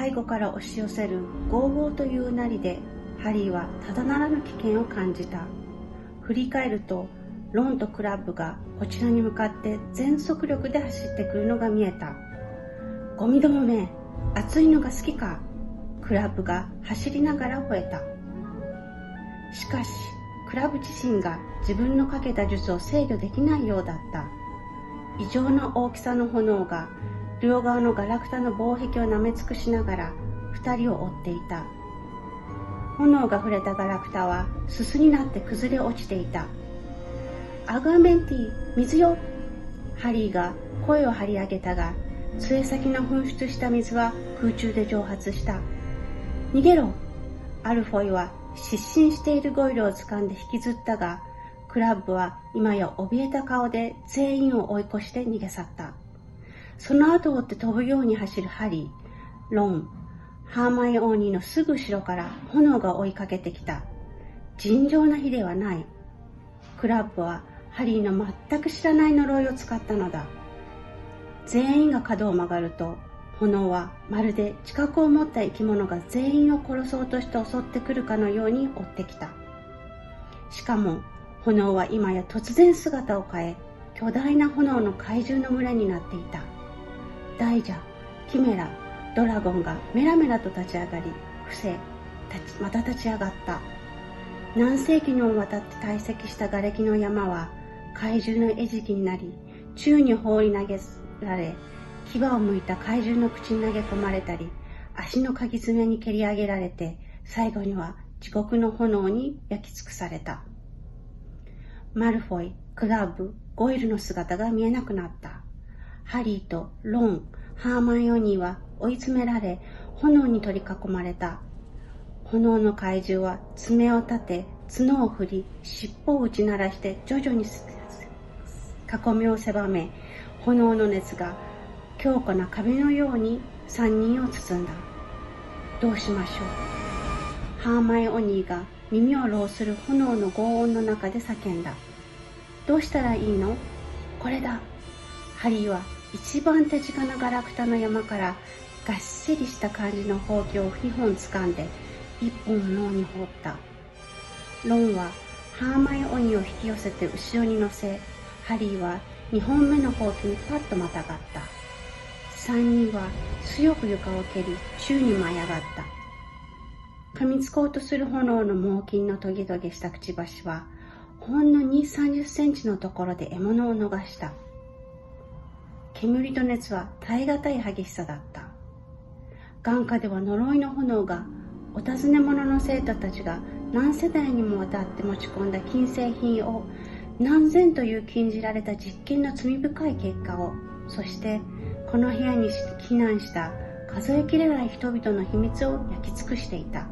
背後から押し寄せるゴーゴーといううなりで、ハリーはただならぬ危険を感じた。振り返ると、ロンとクラブがこちらに向かって全速力で走ってくるのが見えた。ゴミどもめ、暑いのが好きか。クラブが走りながら吠えた。しかし、クラブ自身が自分のかけた術を制御できないようだった。異常な大きさの炎が両側のガラクタの防壁を舐め尽くしながら二人を追っていた。炎が触れたガラクタはすすになって崩れ落ちていた。アガーメンティ、水よ。ハリーが声を張り上げたが、杖先の噴出した水は空中で蒸発した。逃げろ。アルフォイは失神しているゴイルを掴んで引きずったが、クラブは今や怯えた顔で全員を追い越して逃げ去った。その後を追って飛ぶように走るハリー、ロン、ハーマイオニーのすぐ後ろから炎が追いかけてきた。尋常な火ではない。クラブはハリーの全く知らない呪いを使ったのだ。全員が角を曲がると、炎はまるで知覚を持った生き物が全員を殺そうとして襲ってくるかのように追ってきた。しかも炎は今や突然姿を変え、巨大な炎の怪獣の群れになっていた。大蛇、キメラ、ドラゴンがメラメラと立ち上がり、また立ち上がった。何世紀にもわたって堆積した瓦礫の山は怪獣の餌食になり、宙に放り投げられ、牙をむいた怪獣の口に投げ込まれたり、足のかぎ爪に蹴り上げられて、最後には地獄の炎に焼き尽くされた。マルフォイ、クラブ、ゴイルの姿が見えなくなった。ハリーとロン、ハーマイオニーは追い詰められ、炎に取り囲まれた。炎の怪獣は爪を立て、角を振り、尻尾を打ち鳴らして徐々に囲みを狭め、炎の熱が強固な壁のように3人を包んだ。どうしましょう。ハーマイオニーが耳を浪する炎の轟音の中で叫んだ。どうしたらいいの？これだ。ハリーは一番手近なガラクタの山からがっしりした感じのほうきを2本掴んで1本の脳に放った。ロンはハーマイオニーを引き寄せて後ろに乗せ、ハリーは2本目のほうきにパッとまたがった。3人は強く床を蹴り宙に舞い上がった。噛みつこうとする炎の猛禽のトゲトゲしたくちばしはほんの2、30センチのところで獲物を逃した。煙と熱は耐え難い激しさだった。眼下では呪いの炎が、お尋ね者の生徒たちが何世代にもわたって持ち込んだ禁制品を、何千という禁じられた実験の罪深い結果を、そしてこの部屋に避難した数えきれない人々の秘密を焼き尽くしていた。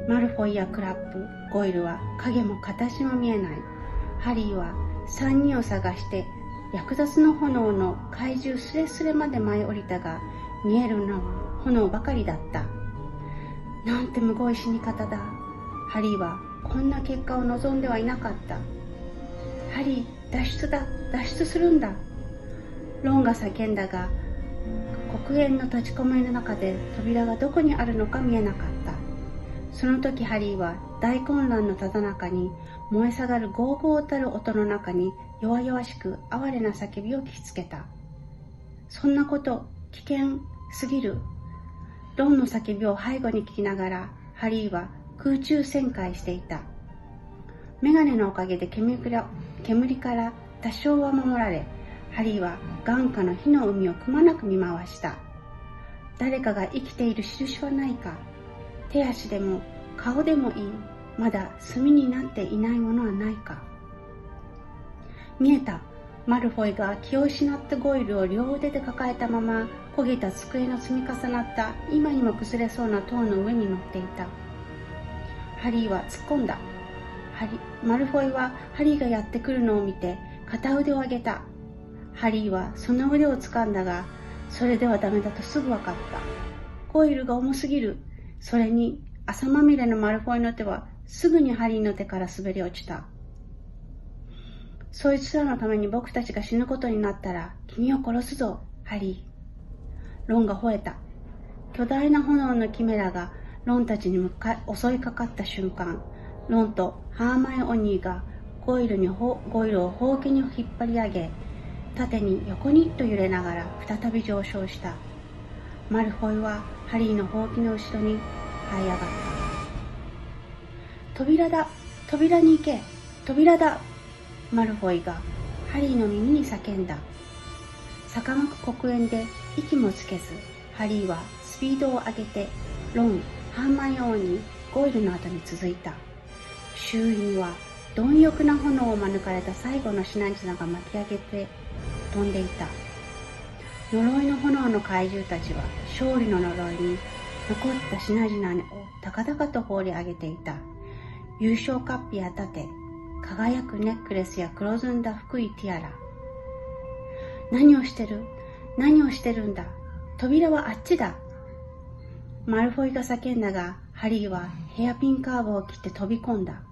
マルフォイやクラップ、ゴイルは影も形も見えない。ハリーは3人を探して略奪の炎の怪獣すれすれまで舞い降りたが、見えるのは炎ばかりだった。なんてむごい死に方だ。ハリーはこんな結果を望んではいなかった。ハリー、脱出だ、脱出するんだ。ロンが叫んだが、黒煙の立ち込めの中で扉がどこにあるのか見えなかった。その時ハリーは大混乱のただ中に、燃え盛るゴーゴーたる音の中に弱々しく哀れな叫びを聞きつけた。そんなこと、危険すぎる。ロンの叫びを背後に聞きながら、ハリーは空中旋回していた。メガネのおかげで煙から多少は守られ、ハリーは眼下の火の海をくまなく見回した。誰かが生きている印はないか。手足でも顔でもいい。まだ炭になっていないものはないか。見えた。マルフォイが気を失ったゴイルを両腕で抱えたまま、焦げた机の積み重なった今にも崩れそうな塔の上に乗っていた。ハリーは突っ込んだ。マルフォイはハリーがやってくるのを見て片腕を上げた。ハリーはその腕を掴んだが、それではダメだとすぐ分かった。ゴイルが重すぎる。それに汗まみれのマルフォイの手はすぐにハリーの手から滑り落ちた。そいつらのために僕たちが死ぬことになったら君を殺すぞ、ハリー。ロンが吠えた。巨大な炎のキメラがロンたちに襲いかかった瞬間、ロンとハーマイオニーがゴイルをほうきに引っ張り上げ、縦に横にと揺れながら再び上昇した。マルフォイはハリーのほうきの後ろに這い上がった。扉だ、扉に行け、扉だ。マルフォイがハリーの耳に叫んだ。坂巻黒煙で息もつけず、ハリーはスピードを上げてロン、ハーマイオニー、ゴイルの後に続いた。周囲には貪欲な炎を免れた最後の品々が巻き上げて飛んでいた。呪いの炎の怪獣たちは勝利の呪いに残った品々を高々と放り上げていた。優勝カップや盾、輝くネックレスや黒ずんだ福いティアラ。何をしてる？何をしてるんだ？扉はあっちだ。マルフォイが叫んだが、ハリーはヘアピンカーブを切って飛び込んだ。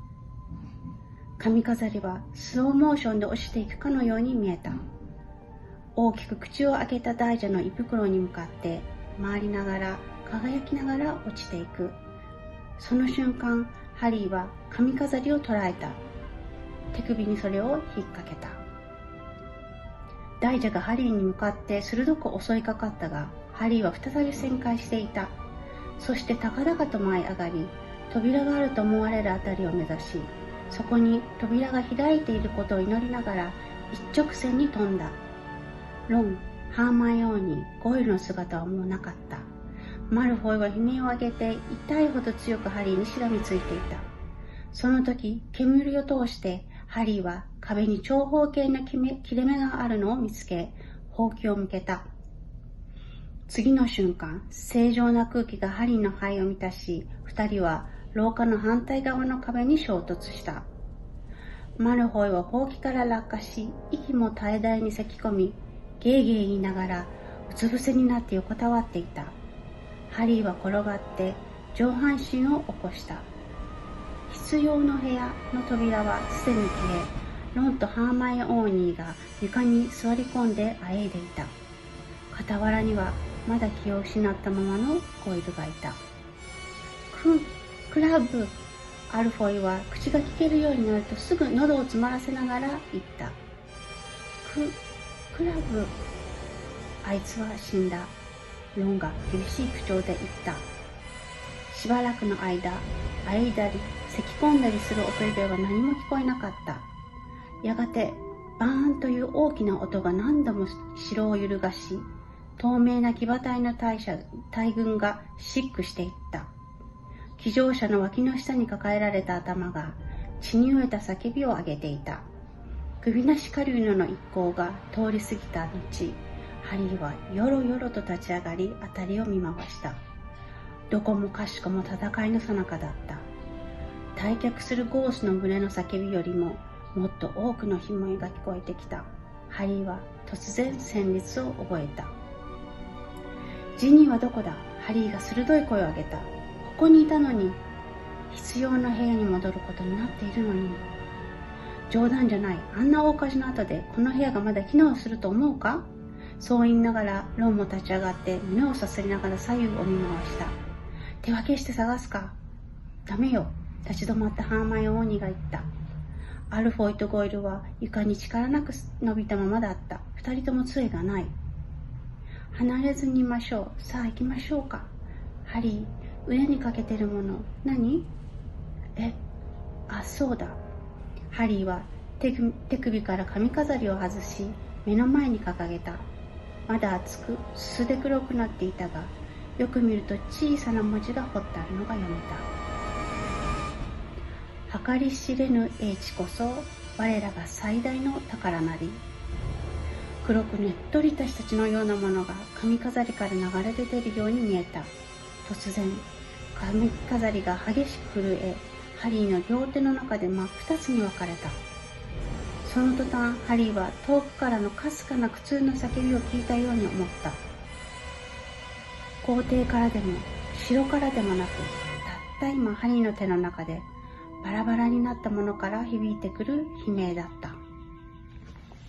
髪飾りはスローモーションで落ちていくかのように見えた。大きく口を開けた大蛇の胃袋に向かって回りながら輝きながら落ちていく。その瞬間、ハリーは髪飾りを捉えた。手首にそれを引っ掛けた。大蛇がハリーに向かって鋭く襲いかかったが、ハリーは再び旋回していた。そして高々と舞い上がり、扉があると思われるあたりを目指し、そこに扉が開いていることを祈りながら一直線に飛んだ。ロン、ハーマイオニー、ゴイルの姿はもうなかった。マルフォイは悲鳴を上げて痛いほど強くハリーにしがみついていた。その時、煙を通してハリーは壁に長方形の切れ目があるのを見つけ、ほうきを向けた。次の瞬間、正常な空気がハリーの肺を満たし、二人は廊下の反対側の壁に衝突した。マルフォイはほうきから落下し、息も絶え絶えに咳き込み、ゲーゲー言いながらうつ伏せになって横たわっていた。ハリーは転がって上半身を起こした。必要の部屋の扉はすでに消え、ロンとハーマイオーニーが床に座り込んであえいでいた。傍らにはまだ気を失ったままのゴイルがいた。クラブ。アルフォイは口が聞けるようになるとすぐ喉を詰まらせながら言った。クラブ。あいつは死んだ。ロンが厳しい口調で言った。しばらくの間、あえいだり、咳き込んだりする音以外は何も聞こえなかった。やがて、バーンという大きな音が何度も城を揺るがし、透明な騎馬隊の大軍が疾駆していった。騎乗者の脇の下に抱えられた頭が血に飢えた叫びを上げていた。首なし狩人の一行が通り過ぎた後、ハリーはよろよろと立ち上がり辺りを見回した。どこもかしこも戦いの最中だった。退却するゴースの胸の叫びよりももっと多くの悲鳴が聞こえてきた。ハリーは突然旋律を覚えた。ジニーはどこだ？ハリーが鋭い声を上げた。ここにいたのに、必要な部屋に戻ることになっているのに。冗談じゃない。あんな大火事の後でこの部屋がまだ機能すると思うか？そう言いながらロンも立ち上がって胸をさすりながら左右を見回した。手分けして探すか？ダメよ。立ち止まったハーマイオーニーが言った。アルフォイとゴイルは床に力なく伸びたままだった。二人とも杖がない。離れずにいましょう。さあ行きましょうか。ハリー、腕にかけてるもの、何？そうだ。ハリーは手首から髪飾りを外し、目の前に計げた。まだ厚く、すすで黒くなっていたが、よく見ると小さな文字が彫ってあるのが読めた。計り知れぬ英知こそ、我らが最大の宝なり。黒くねっとりとした血のようなものが髪飾りから流れ出ているように見えた。突然、髪飾りが激しく震え、ハリーの両手の中で真っ二つに分かれた。その途端、ハリーは遠くからのかすかな苦痛の叫びを聞いたように思った。皇帝からでも、城からでもなく、たった今ハリーの手の中で、バラバラになったものから響いてくる悲鳴だった。